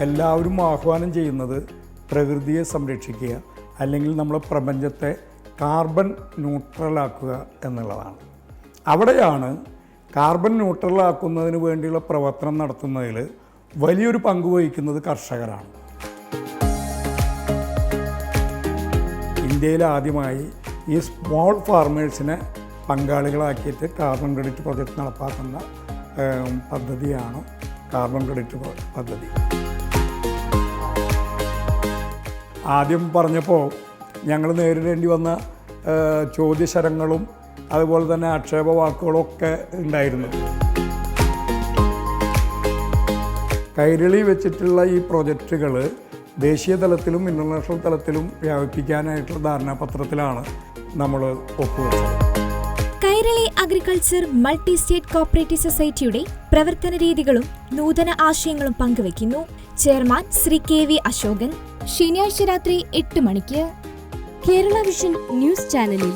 എല്ലാവരും ആഹ്വാനം ചെയ്യുന്നത് പ്രകൃതിയെ സംരക്ഷിക്കുക, അല്ലെങ്കിൽ നമ്മളെ പ്രപഞ്ചത്തെ കാർബൺ ന്യൂട്രലാക്കുക എന്നുള്ളതാണ്. അവിടെയാണ് കാർബൺ ന്യൂട്രലാക്കുന്നതിന് വേണ്ടിയുള്ള പ്രവർത്തനം നടത്തുന്നതിൽ വലിയൊരു പങ്ക് വഹിക്കുന്നത് കർഷകരാണ്. ഇന്ത്യയിൽ ആദ്യമായി ഈ സ്മോൾ ഫാർമേഴ്സിനെ പങ്കാളികളാക്കിയിട്ട് കാർബൺ ക്രെഡിറ്റ് പ്രോജക്റ്റ് നടപ്പാക്കുന്ന പദ്ധതിയാണ് കാർബൺ ക്രെഡിറ്റ് പദ്ധതി. ആദ്യം പറഞ്ഞപ്പോൾ ഞങ്ങൾ നേരിടേണ്ടി വന്ന ചോദ്യശരങ്ങളും അതുപോലെ തന്നെ ആക്ഷേപവാക്കുകളും ഒക്കെ ഉണ്ടായിരുന്നു. കൈരളി വെച്ചിട്ടുള്ള ഈ പ്രൊജക്റ്റുകൾ ദേശീയ തലത്തിലും ഇൻ്റർനാഷണൽ തലത്തിലും വ്യാപിപ്പിക്കാനായിട്ടുള്ള ധാരണാപത്രത്തിലാണ് നമ്മൾ ഒപ്പുവെച്ചത്. Kairali agriculture multi state cooperative സൊസൈറ്റിയുടെ പ്രവർത്തന രീതികളും നൂതന ആശയങ്ങളും പങ്കുവയ്ക്കുന്നു. Chairman Shri KV Ashokan. ശനിയാഴ്ച രാത്രി 8 മണിക്ക് കേരള വിഷൻ ന്യൂസ് ചാനലിൽ.